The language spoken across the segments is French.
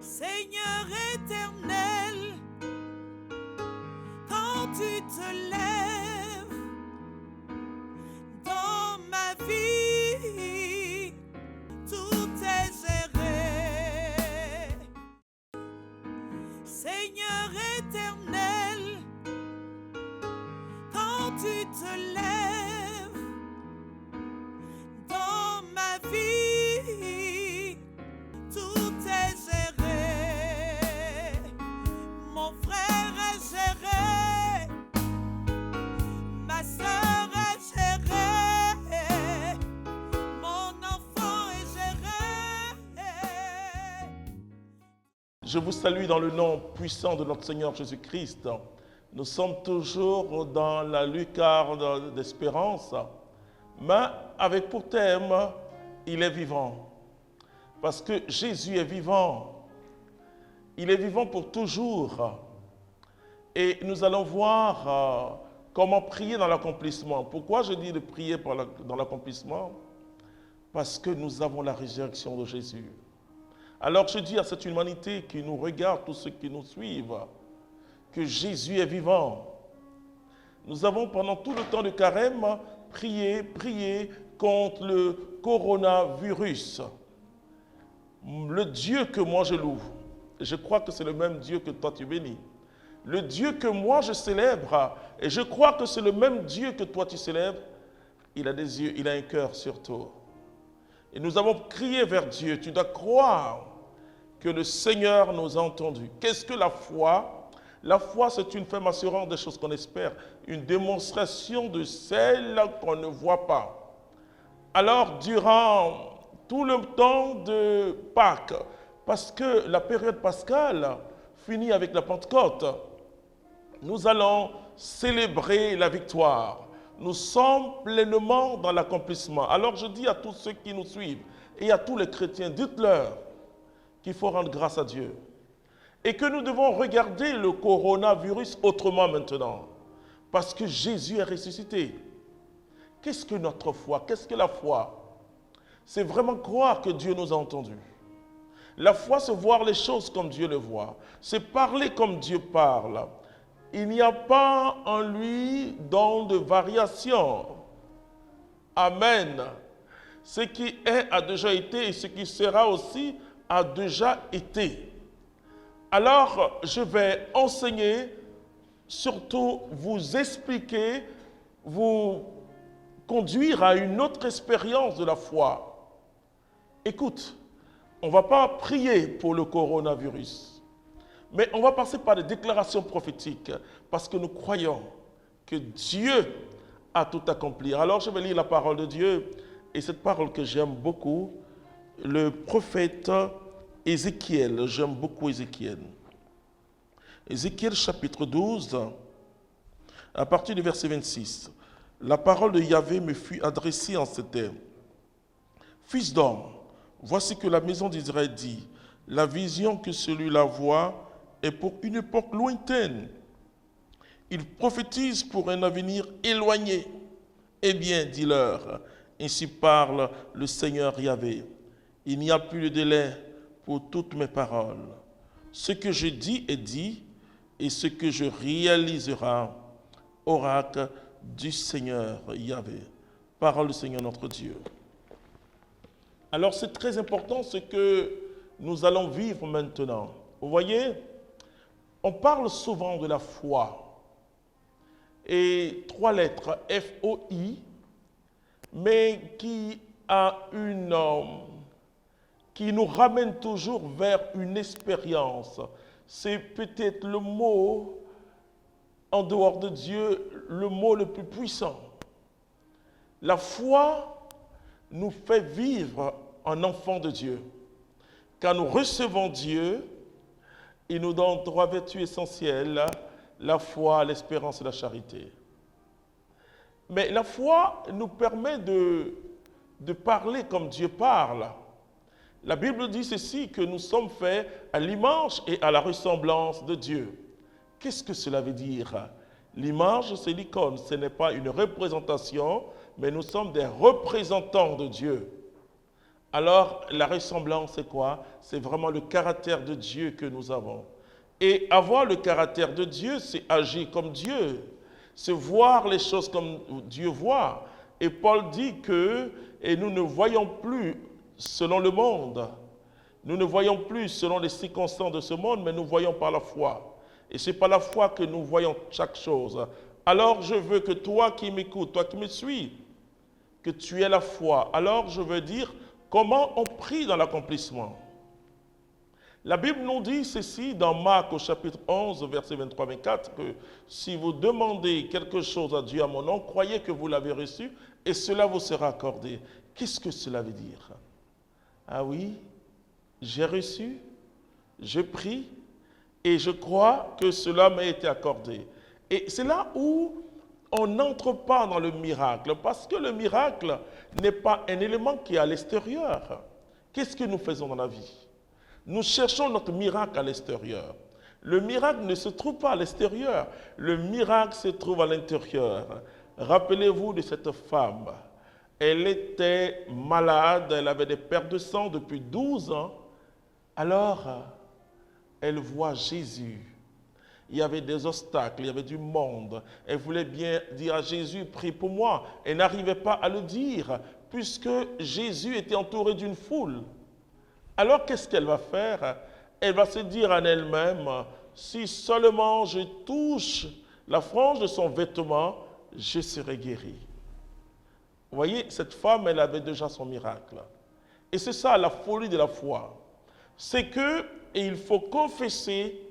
Seigneur éternel, quand tu te lèves dans ma vie, tout est géré. Seigneur éternel, quand tu te lèves dans ma vie, tout est géré. Mon frère est géré, ma soeur est gérée, mon enfant est géré. Je vous salue dans le nom puissant de notre Seigneur Jésus-Christ. Nous sommes toujours dans la lucarne d'espérance, mais avec pour thème, il est vivant. Parce que Jésus est vivant. Il est vivant pour toujours. Et nous allons voir comment prier dans l'accomplissement. Pourquoi je dis de prier dans l'accomplissement? Parce que nous avons la résurrection de Jésus. Alors je dis à cette humanité qui nous regarde, tous ceux qui nous suivent, que Jésus est vivant. Nous avons pendant tout le temps de carême prié contre le coronavirus. Le Dieu que moi je loue, je crois que c'est le même Dieu que toi tu bénis. Le Dieu que moi je célèbre, et je crois que c'est le même Dieu que toi tu célèbres, il a des yeux, il a un cœur surtout. Et nous avons crié vers Dieu. Tu dois croire que le Seigneur nous a entendus. Qu'est-ce que la foi? La foi, c'est une ferme assurance des choses qu'on espère, une démonstration de celles qu'on ne voit pas. Alors, durant tout le temps de Pâques, parce que la période pascale finit avec la Pentecôte, nous allons célébrer la victoire. Nous sommes pleinement dans l'accomplissement. Alors je dis à tous ceux qui nous suivent et à tous les chrétiens, dites-leur qu'il faut rendre grâce à Dieu et que nous devons regarder le coronavirus autrement maintenant parce que Jésus est ressuscité. Qu'est-ce que notre foi? Qu'est-ce que la foi? C'est vraiment croire que Dieu nous a entendus. La foi, c'est voir les choses comme Dieu les voit. C'est parler comme Dieu parle. Il n'y a pas en lui don de variation. Amen. Ce qui est a déjà été et ce qui sera aussi a déjà été. Alors, je vais enseigner, surtout vous expliquer, vous conduire à une autre expérience de la foi. Écoute, on ne va pas prier pour le coronavirus. Mais on va passer par des déclarations prophétiques parce que nous croyons que Dieu a tout accompli. Alors je vais lire la parole de Dieu et cette parole que j'aime beaucoup, le prophète Ézéchiel. J'aime beaucoup Ézéchiel. Ézéchiel chapitre 12, à partir du verset 26. La parole de Yahvé me fut adressée en ces termes. Fils d'homme, voici que la maison d'Israël dit, la vision que celui-là voit est pour une époque lointaine. Il prophétise pour un avenir éloigné. Eh bien, dis-leur, ainsi parle le Seigneur Yahvé. Il n'y a plus de délai pour toutes mes paroles. Ce que je dis est dit, et ce que je réaliserai, oracle du Seigneur Yahvé. Parole du Seigneur notre Dieu. Alors c'est très important ce que nous allons vivre maintenant. Vous voyez, on parle souvent de la foi. Et 3 lettres, F-O-I, mais qui nous ramène toujours vers une expérience. C'est peut-être le mot, en dehors de Dieu, le mot le plus puissant. La foi nous fait vivre en enfant de Dieu. Quand nous recevons Dieu, il nous donne 3 vertus essentielles, la foi, l'espérance et la charité. Mais la foi nous permet de parler comme Dieu parle. La Bible dit ceci, que nous sommes faits à l'image et à la ressemblance de Dieu. Qu'est-ce que cela veut dire? L'image, c'est l'icône, ce n'est pas une représentation, mais nous sommes des représentants de Dieu. Alors, la ressemblance, c'est quoi? C'est vraiment le caractère de Dieu que nous avons. Et avoir le caractère de Dieu, c'est agir comme Dieu. C'est voir les choses comme Dieu voit. Et Paul dit que et nous ne voyons plus selon le monde. Nous ne voyons plus selon les circonstances de ce monde, mais nous voyons par la foi. Et c'est par la foi que nous voyons chaque chose. Alors, je veux que toi qui m'écoutes, toi qui me suis, que tu aies la foi. Alors, je veux dire, comment on prie dans l'accomplissement? La Bible nous dit ceci dans Marc au chapitre 11, verset 23-24, que si vous demandez quelque chose à Dieu à mon nom, croyez que vous l'avez reçu et cela vous sera accordé. Qu'est-ce que cela veut dire? Ah oui, j'ai reçu, je prie et je crois que cela m'a été accordé. Et c'est là où on n'entre pas dans le miracle, parce que le miracle n'est pas un élément qui est à l'extérieur. Qu'est-ce que nous faisons dans la vie? Nous cherchons notre miracle à l'extérieur. Le miracle ne se trouve pas à l'extérieur. Le miracle se trouve à l'intérieur. Rappelez-vous de cette femme. Elle était malade, elle avait des pertes de sang depuis 12 ans. Alors, elle voit Jésus. Il y avait des obstacles, il y avait du monde. Elle voulait bien dire à Jésus, prie pour moi. Elle n'arrivait pas à le dire, puisque Jésus était entouré d'une foule. Alors, qu'est-ce qu'elle va faire? Elle va se dire en elle-même, si seulement je touche la frange de son vêtement, je serai guérie. Vous voyez, cette femme, elle avait déjà son miracle. Et c'est ça la folie de la foi. C'est que, et il faut confesser,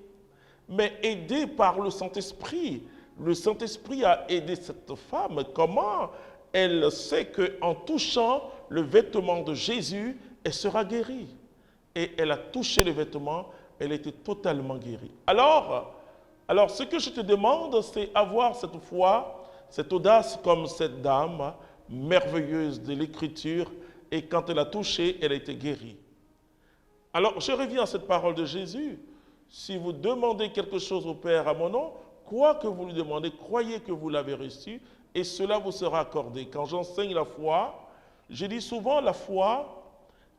mais aidé par le Saint-Esprit. Le Saint-Esprit a aidé cette femme. Comment? Elle sait qu'en touchant le vêtement de Jésus, elle sera guérie. Et elle a touché le vêtement, elle était totalement guérie. Alors, ce que je te demande, c'est avoir cette foi, cette audace comme cette dame merveilleuse de l'Écriture, et quand elle a touché, elle a été guérie. Alors, je reviens à cette parole de Jésus. Si vous demandez quelque chose au Père à mon nom, quoi que vous lui demandez, croyez que vous l'avez reçu, et cela vous sera accordé. Quand j'enseigne la foi, je dis souvent la foi,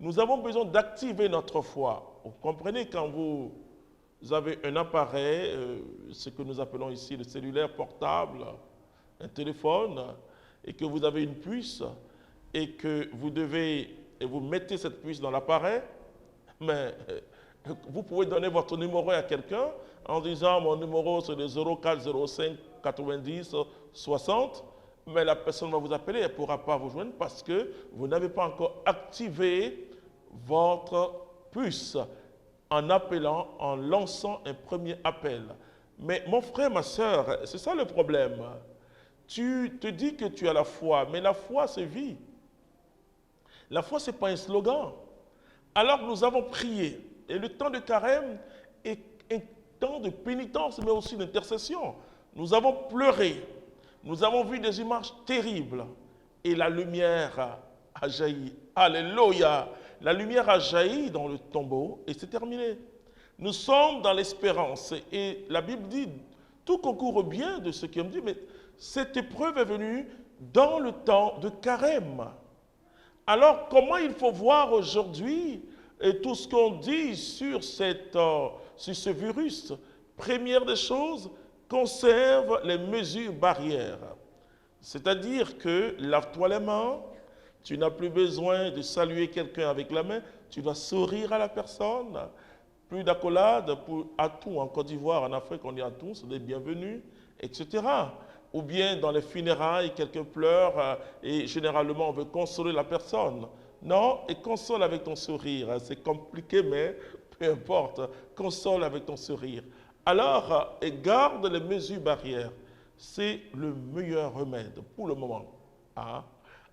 nous avons besoin d'activer notre foi. Vous comprenez, quand vous avez un appareil, ce que nous appelons ici le cellulaire portable, un téléphone, et que vous avez une puce, et que vous devez, et vous mettez cette puce dans l'appareil, mais vous pouvez donner votre numéro à quelqu'un en disant mon numéro c'est le 0405 90 60, mais la personne va vous appeler, elle ne pourra pas vous joindre parce que vous n'avez pas encore activé votre puce en appelant, en lançant un premier appel. Mais mon frère, ma soeur, c'est ça le problème. Tu te dis que tu as la foi, mais la foi c'est vie. La foi ce n'est pas un slogan. Alors nous avons prié. Et le temps de carême est un temps de pénitence, mais aussi d'intercession. Nous avons pleuré. Nous avons vu des images terribles. Et la lumière a jailli. Alléluia! La lumière a jailli dans le tombeau et c'est terminé. Nous sommes dans l'espérance. Et la Bible dit, tout concourt bien de ce qui me dit, mais cette épreuve est venue dans le temps de carême. Alors, comment il faut voir aujourd'hui et tout ce qu'on dit sur ce virus? Première des choses, conserve les mesures barrières. C'est-à-dire que lave-toi les mains, tu n'as plus besoin de saluer quelqu'un avec la main, tu vas sourire à la personne. Plus d'accolade, à tout, en Côte d'Ivoire, en Afrique, on dit à tout, c'est des bienvenus, etc. Ou bien dans les funérailles, quelqu'un pleure et généralement on veut consoler la personne. Non, et console avec ton sourire. C'est compliqué, mais peu importe. Console avec ton sourire. Alors, et garde les mesures barrières. C'est le meilleur remède pour le moment. Hein?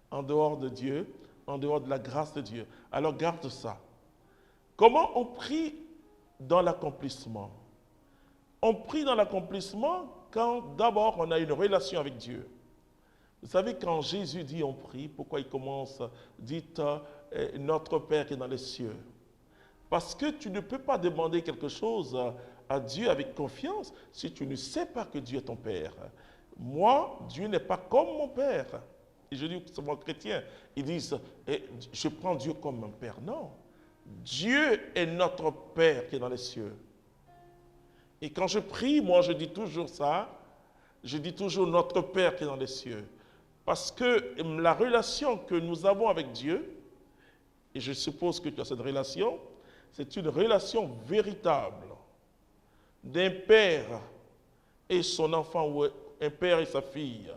En dehors de Dieu, en dehors de la grâce de Dieu. Alors, garde ça. Comment on prie dans l'accomplissement? On prie dans l'accomplissement quand d'abord on a une relation avec Dieu. Vous savez, quand Jésus dit on prie, pourquoi il commence? Dites notre Père qui est dans les cieux. Parce que tu ne peux pas demander quelque chose à Dieu avec confiance si tu ne sais pas que Dieu est ton Père. Moi, Dieu n'est pas comme mon Père. Et je dis souvent aux chrétiens, ils disent, je prends Dieu comme un père. Non. Dieu est notre Père qui est dans les cieux. Et quand je prie, moi je dis toujours ça, je dis toujours notre Père qui est dans les cieux. Parce que la relation que nous avons avec Dieu, et je suppose que tu as cette relation, c'est une relation véritable d'un père et son enfant, ou un père et sa fille.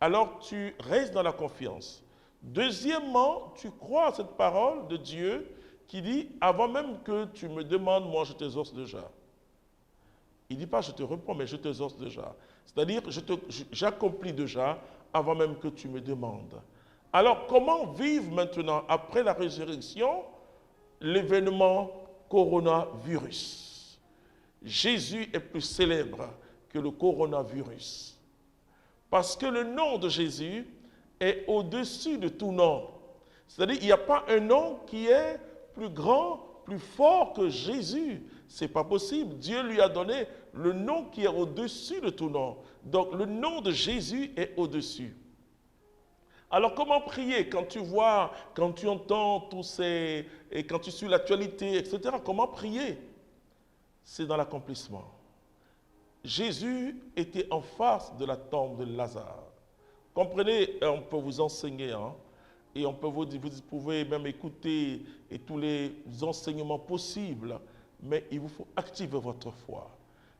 Alors tu restes dans la confiance. Deuxièmement, tu crois à cette parole de Dieu qui dit, avant même que tu me demandes, moi je t'exauce déjà. Il ne dit pas je te réponds, mais je t'exauce déjà. C'est-à-dire, j'accomplis déjà avant même que tu me demandes. Alors, comment vivre maintenant, après la résurrection, l'événement coronavirus? Jésus est plus célèbre que le coronavirus. Parce que le nom de Jésus est au-dessus de tout nom. C'est-à-dire, il n'y a pas un nom qui est plus grand, plus fort que Jésus. Ce n'est pas possible. Dieu lui a donné le nom qui est au-dessus de tout nom. Donc, le nom de Jésus est au-dessus. Alors, comment prier quand tu vois, quand tu entends tous ces... et quand tu suis l'actualité, etc. Comment prier? C'est dans l'accomplissement. Jésus était en face de la tombe de Lazare. Comprenez, on peut vous enseigner, hein, et on peut vous pouvez même écouter et tous les enseignements possibles, mais il vous faut activer votre foi.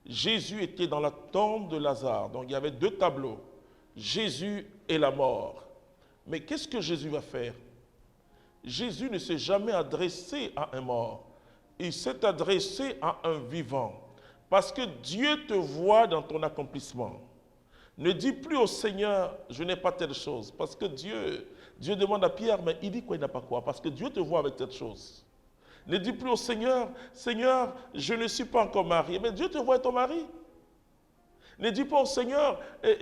Jésus était dans la tombe de Lazare, donc il y avait deux tableaux, Jésus et la mort. Mais qu'est-ce que Jésus va faire? Jésus ne s'est jamais adressé à un mort, il s'est adressé à un vivant. Parce que Dieu te voit dans ton accomplissement. Ne dis plus au Seigneur, je n'ai pas telle chose. Parce que Dieu demande à Pierre, mais il dit quoi, il n'a pas quoi? Parce que Dieu te voit avec telle chose. Ne dis plus au Seigneur, Seigneur, je ne suis pas encore marié. Mais Dieu te voit avec ton mari. Ne dis pas au Seigneur,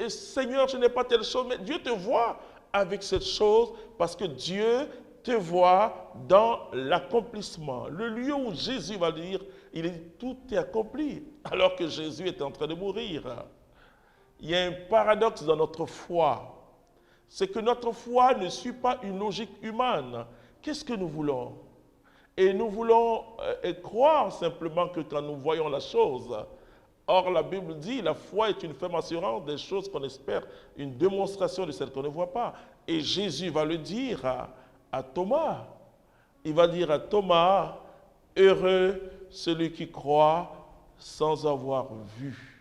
Seigneur, je n'ai pas telle chose. Mais Dieu te voit avec cette chose parce que Dieu te voit dans l'accomplissement. Le lieu où Jésus va dire, il dit, tout est accompli, alors que Jésus est en train de mourir. Il y a un paradoxe dans notre foi. C'est que notre foi ne suit pas une logique humaine. Qu'est-ce que nous voulons? Et nous voulons croire simplement que quand nous voyons la chose. Or, la Bible dit, la foi est une ferme assurance des choses qu'on espère, une démonstration de celles qu'on ne voit pas. Et Jésus va le dire à Thomas. Il va dire à Thomas, heureux celui qui croit sans avoir vu.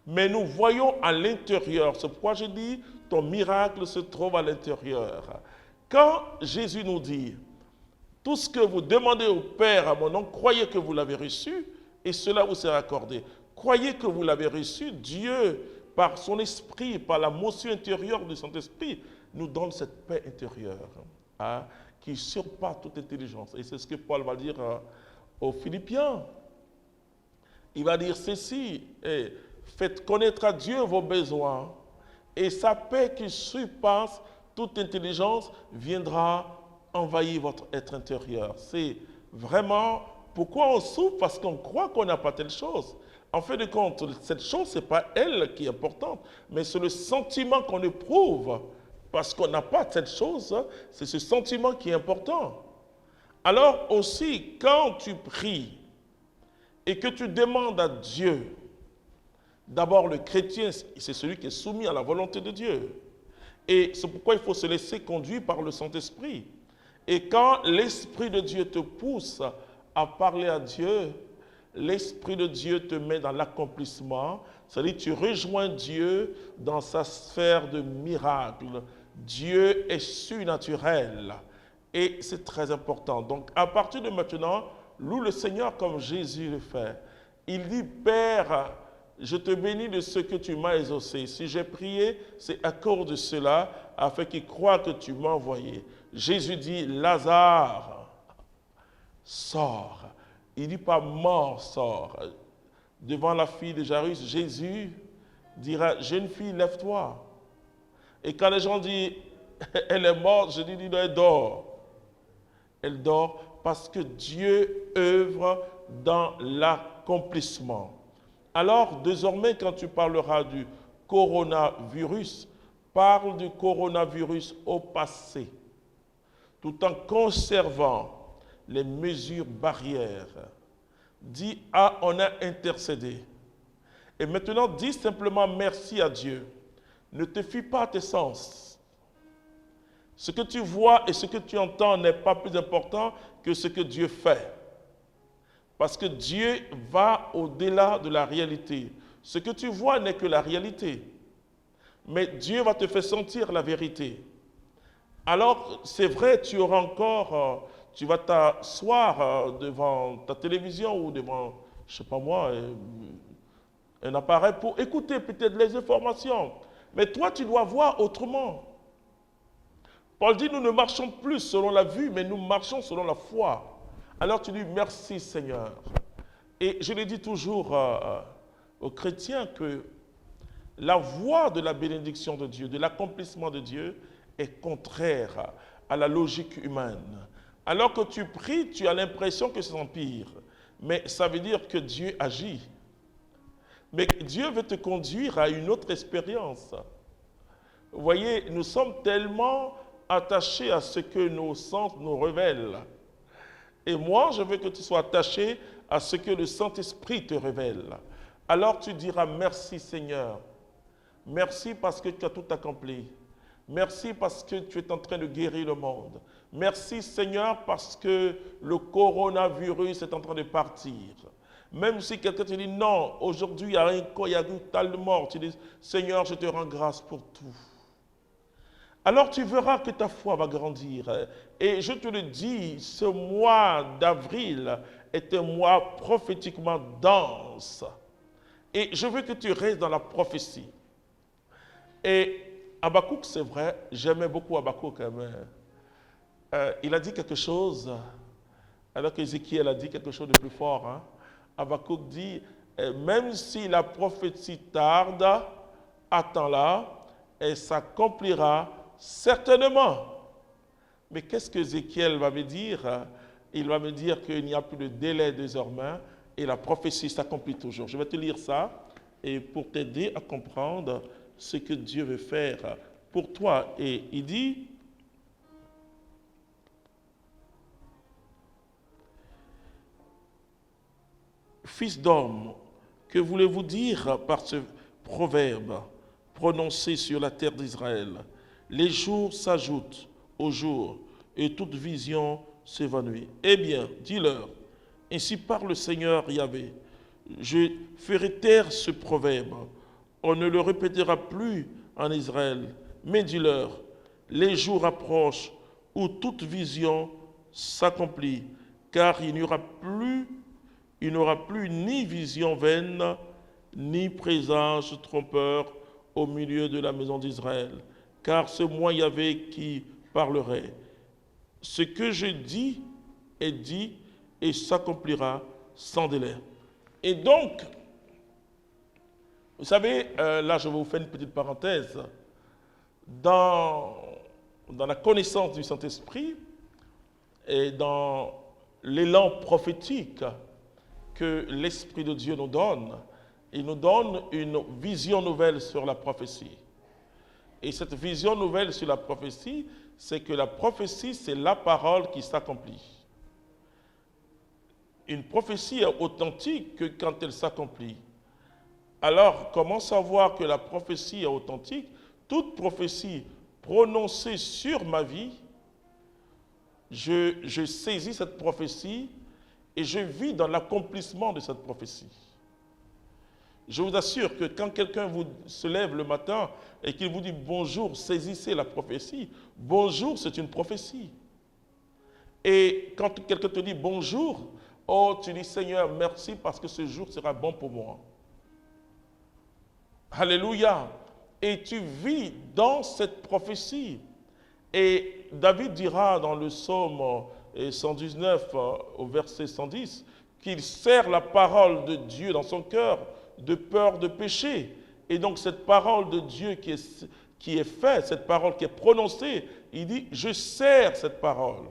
Mais nous voyons à l'intérieur. C'est pourquoi je dis, ton miracle se trouve à l'intérieur. Quand Jésus nous dit, tout ce que vous demandez au Père à mon nom, croyez que vous l'avez reçu et cela vous sera accordé. Croyez que vous l'avez reçu, Dieu, par son esprit, par la motion intérieure de son esprit, nous donne cette paix intérieure, hein, qui surpasse toute intelligence. Et c'est ce que Paul va dire aux Philippiens. Il va dire ceci, faites connaître à Dieu vos besoins, et sa paix qui surpasse toute intelligence viendra envahir votre être intérieur. C'est vraiment pourquoi on souffre, parce qu'on croit qu'on n'a pas telle chose. En fin de compte, cette chose, ce n'est pas elle qui est importante, mais c'est le sentiment qu'on éprouve, parce qu'on n'a pas cette chose, c'est ce sentiment qui est important. Alors aussi, quand tu pries et que tu demandes à Dieu, d'abord le chrétien, c'est celui qui est soumis à la volonté de Dieu. Et c'est pourquoi il faut se laisser conduire par le Saint-Esprit. Et quand l'Esprit de Dieu te pousse à parler à Dieu, l'Esprit de Dieu te met dans l'accomplissement, c'est-à-dire tu rejoins Dieu dans sa sphère de miracles. Dieu est surnaturel et c'est très important. Donc à partir de maintenant, loue le Seigneur comme Jésus le fait. Il dit, Père, je te bénis de ce que tu m'as exaucé. Si j'ai prié, c'est à cause de cela, afin qu'il croie que tu m'as envoyé. Jésus dit, Lazare, sors. Il ne dit pas mort, sors. Devant la fille de Jairus, Jésus dira, jeune fille, lève-toi. Et quand les gens disent, elle est morte, je dis, non, elle dort. Elle dort parce que Dieu œuvre dans l'accomplissement. Alors, désormais, quand tu parleras du coronavirus, parle du coronavirus au passé, tout en conservant les mesures barrières. Dis, ah, on a intercédé. Et maintenant, dis simplement merci à Dieu. Ne te fie pas à tes sens. Ce que tu vois et ce que tu entends n'est pas plus important que ce que Dieu fait. Parce que Dieu va au-delà de la réalité. Ce que tu vois n'est que la réalité. Mais Dieu va te faire sentir la vérité. Alors, c'est vrai, tu auras encore, tu vas t'asseoir devant ta télévision ou devant, je ne sais pas moi, un appareil pour écouter peut-être les informations. Mais toi, tu dois voir autrement. Paul dit, nous ne marchons plus selon la vue, mais nous marchons selon la foi. Alors tu dis, merci Seigneur. Et je le dis toujours aux chrétiens que la voie de la bénédiction de Dieu, de l'accomplissement de Dieu, est contraire à la logique humaine. Alors que tu pries, tu as l'impression que c'est empire. Mais ça veut dire que Dieu agit. Mais Dieu veut te conduire à une autre expérience. Vous voyez, nous sommes tellement attachés à ce que nos sens nous révèlent. Et moi, je veux que tu sois attaché à ce que le Saint-Esprit te révèle. Alors tu diras merci Seigneur. Merci parce que tu as tout accompli. Merci parce que tu es en train de guérir le monde. Merci Seigneur parce que le coronavirus est en train de partir. Même si quelqu'un te dit non, aujourd'hui il y a eu tal de mort, tu dis Seigneur, je te rends grâce pour tout. Alors tu verras que ta foi va grandir. Et je te le dis, ce mois d'avril est un mois prophétiquement dense. Et je veux que tu restes dans la prophétie. Et Habakkuk, c'est vrai, j'aimais beaucoup Habakkuk. Il a dit quelque chose, alors qu'Ézéchiel a dit quelque chose de plus fort. Hein. Habakkuk dit, même si la prophétie tarde, attends-la, elle s'accomplira certainement. Mais qu'est-ce que Ézéchiel va me dire? Il va me dire qu'il n'y a plus de délai désormais et la prophétie s'accomplit toujours. Je vais te lire ça et pour t'aider à comprendre ce que Dieu veut faire pour toi. Et il dit, fils d'homme, que voulez-vous dire par ce proverbe prononcé sur la terre d'Israël? Les jours s'ajoutent aux jours et toute vision s'évanouit. Eh bien, dis-leur, ainsi parle le Seigneur Yahvé, je ferai taire ce proverbe. On ne le répétera plus en Israël, mais dis-leur, les jours approchent où toute vision s'accomplit, car il n'y aura plus ni vision vaine, ni présage trompeur au milieu de la maison d'Israël. Car c'est moi Yahvé qui parlerai. Ce que je dis est dit et s'accomplira sans délai. Et donc, vous savez, là je vais vous faire une petite parenthèse. Dans la connaissance du Saint-Esprit et dans l'élan prophétique que l'Esprit de Dieu nous donne, il nous donne une vision nouvelle sur la prophétie. Et cette vision nouvelle sur la prophétie, c'est que la prophétie, c'est la parole qui s'accomplit. Une prophétie est authentique que quand elle s'accomplit. Alors, comment savoir que la prophétie est authentique? Toute prophétie prononcée sur ma vie, je saisis cette prophétie et je vis dans l'accomplissement de cette prophétie. Je vous assure que quand quelqu'un se lève le matin et qu'il vous dit bonjour, saisissez la prophétie. Bonjour, c'est une prophétie. Et quand quelqu'un te dit bonjour, oh, tu dis Seigneur, merci parce que ce jour sera bon pour moi. Alléluia. Et tu vis dans cette prophétie. Et David dira dans le psaume 119 au verset 110 qu'il serre la parole de Dieu dans son cœur de peur de péché. Et donc cette parole de Dieu qui est faite, cette parole qui est prononcée, il dit, je serre cette parole.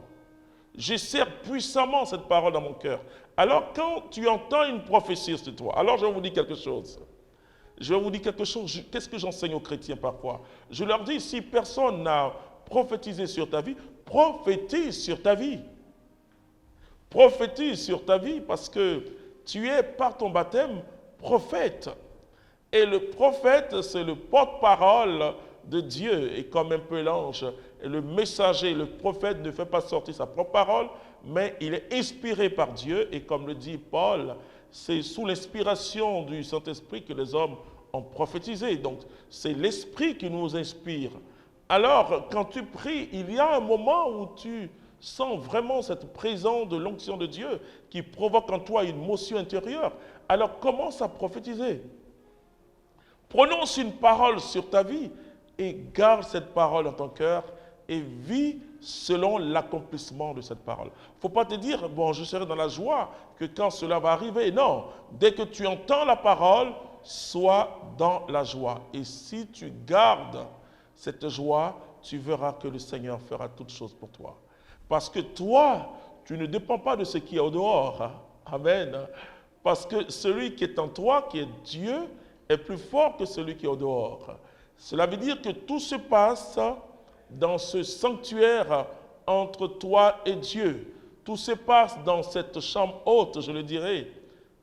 Je serre puissamment cette parole dans mon cœur. Alors quand tu entends une prophétie sur toi, alors je vais vous dire quelque chose. Je vais vous dire quelque chose. Qu'est-ce que j'enseigne aux chrétiens parfois? Je leur dis, si personne n'a prophétisé sur ta vie, prophétise sur ta vie. Prophétise sur ta vie parce que tu es par ton baptême prophète. Et le prophète, c'est le porte-parole de Dieu. Et comme un peu l'ange, le messager, le prophète ne fait pas sortir sa propre parole, mais il est inspiré par Dieu. Et comme le dit Paul, c'est sous l'inspiration du Saint-Esprit que les hommes ont prophétisé. Donc, c'est l'Esprit qui nous inspire. Alors, quand tu pries, il y a un moment où tu sens vraiment cette présence de l'onction de Dieu qui provoque en toi une motion intérieure. Alors, commence à prophétiser. Prononce une parole sur ta vie et garde cette parole dans ton cœur et vis selon l'accomplissement de cette parole. Il ne faut pas te dire, bon, je serai dans la joie que quand cela va arriver. Non, dès que tu entends la parole, sois dans la joie. Et si tu gardes cette joie, tu verras que le Seigneur fera toutes choses pour toi. Parce que toi, tu ne dépends pas de ce qui est au dehors. Amen. Parce que celui qui est en toi, qui est Dieu, est plus fort que celui qui est au dehors. Cela veut dire que tout se passe dans ce sanctuaire entre toi et Dieu. Tout se passe dans cette chambre haute, je le dirais,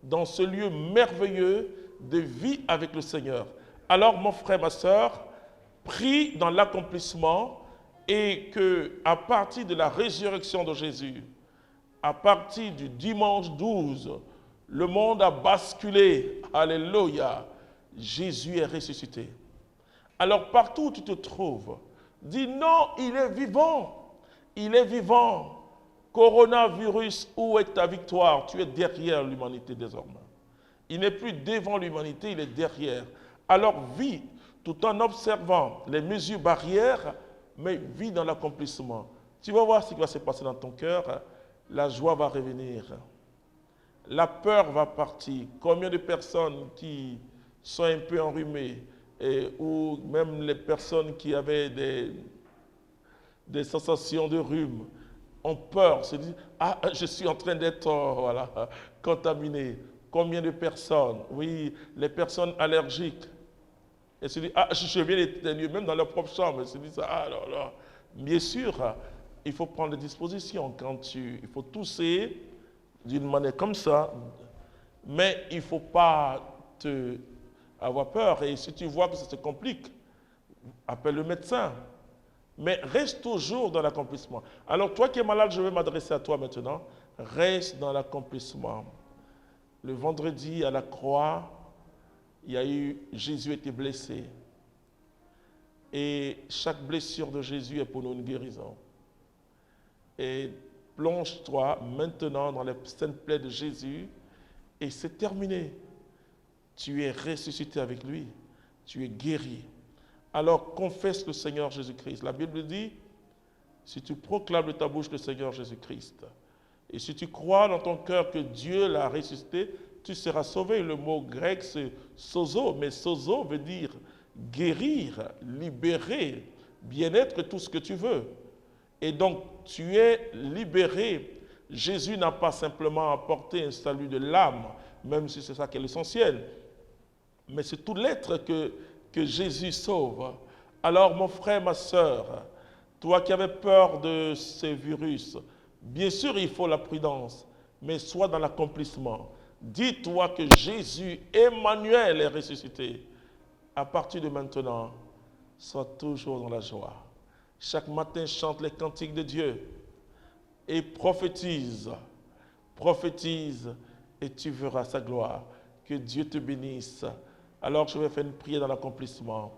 dans ce lieu merveilleux de vie avec le Seigneur. Alors, mon frère, ma soeur, prie dans l'accomplissement et qu'à partir de la résurrection de Jésus, à partir du dimanche 12, le monde a basculé. Alléluia. Jésus est ressuscité. Alors partout où tu te trouves, dis non, il est vivant. Il est vivant. Coronavirus, où est ta victoire? Tu es derrière l'humanité désormais. Il n'est plus devant l'humanité, il est derrière. Alors vis tout en observant les mesures barrières, mais vis dans l'accomplissement. Tu vas voir ce qui va se passer dans ton cœur. La joie va revenir. La peur va partir. Combien de personnes qui sont un peu enrhumées, ou même les personnes qui avaient des sensations de rhume, ont peur, se disent, ah, je suis en train d'être contaminé. Combien de personnes? Oui, les personnes allergiques. Elles se disent, ah, je viens d'éternuer, même dans leur propre chambre. Elles se disent, ah, là. Bien sûr, il faut prendre des dispositions. Il faut tousser d'une manière comme ça, mais il ne faut pas avoir peur. Et si tu vois que ça se complique, appelle le médecin. Mais reste toujours dans l'accomplissement. Alors toi qui es malade, je vais m'adresser à toi maintenant. Reste dans l'accomplissement. Le vendredi à la croix, Jésus était blessé. Et chaque blessure de Jésus est pour nous une guérison. Et plonge-toi maintenant dans les saintes plaies de Jésus et c'est terminé. Tu es ressuscité avec lui. Tu es guéri. Alors confesse le Seigneur Jésus-Christ. La Bible dit, si tu proclames de ta bouche le Seigneur Jésus-Christ, et si tu crois dans ton cœur que Dieu l'a ressuscité, tu seras sauvé. Le mot grec c'est sozo, mais sozo veut dire guérir, libérer, bien-être, tout ce que tu veux. Et donc tu es libéré. Jésus n'a pas simplement apporté un salut de l'âme, même si c'est ça qui est l'essentiel, mais c'est tout l'être que Jésus sauve. Alors mon frère, ma soeur, toi qui avais peur de ces virus, bien sûr il faut la prudence, mais sois dans l'accomplissement. Dis-toi que Jésus, Emmanuel, est ressuscité. À partir de maintenant, sois toujours dans la joie. Chaque matin, chante les cantiques de Dieu et prophétise. Prophétise et tu verras sa gloire. Que Dieu te bénisse. Alors je vais faire une prière dans l'accomplissement.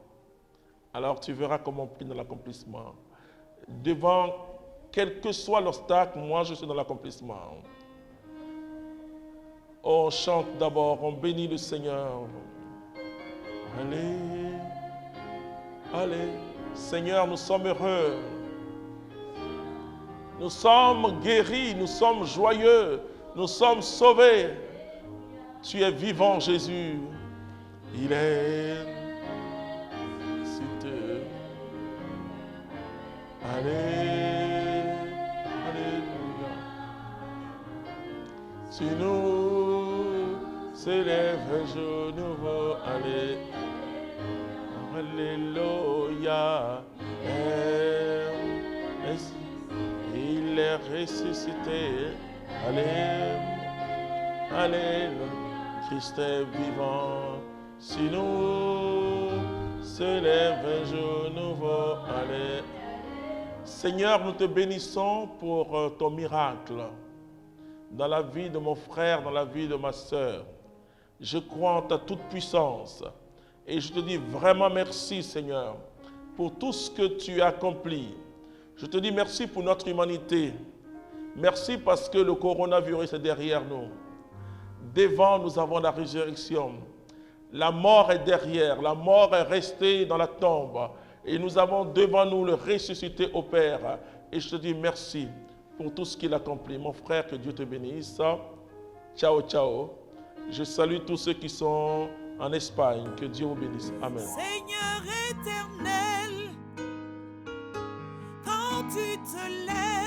Alors tu verras comment on prie dans l'accomplissement. Devant quel que soit l'obstacle, moi je suis dans l'accomplissement. On chante d'abord, on bénit le Seigneur. Allez, allez, Seigneur, nous sommes heureux. Nous sommes guéris, nous sommes joyeux, nous sommes sauvés. Tu es vivant, Jésus. Il est ressuscité. Allez, alléluia. Tu nous se lève un jour nouveau. Allez. Alléluia. Il est ressuscité. Allez. Alléluia. Christ est vivant. Si nous se lève un jour nouveau. Allez. Seigneur, nous te bénissons pour ton miracle dans la vie de mon frère, dans la vie de ma sœur. Je crois en ta toute puissance et je te dis vraiment merci, Seigneur, pour tout ce que tu as accompli. Je te dis merci pour notre humanité. Merci parce que le coronavirus est derrière nous. Devant, nous avons la résurrection. La mort est derrière, la mort est restée dans la tombe. Et nous avons devant nous le ressuscité au Père. Et je te dis merci pour tout ce qu'il accomplit. Mon frère, que Dieu te bénisse. Ciao, ciao. Je salue tous ceux qui sont en Espagne. Que Dieu vous bénisse. Amen. Seigneur éternel, quand tu te lèves,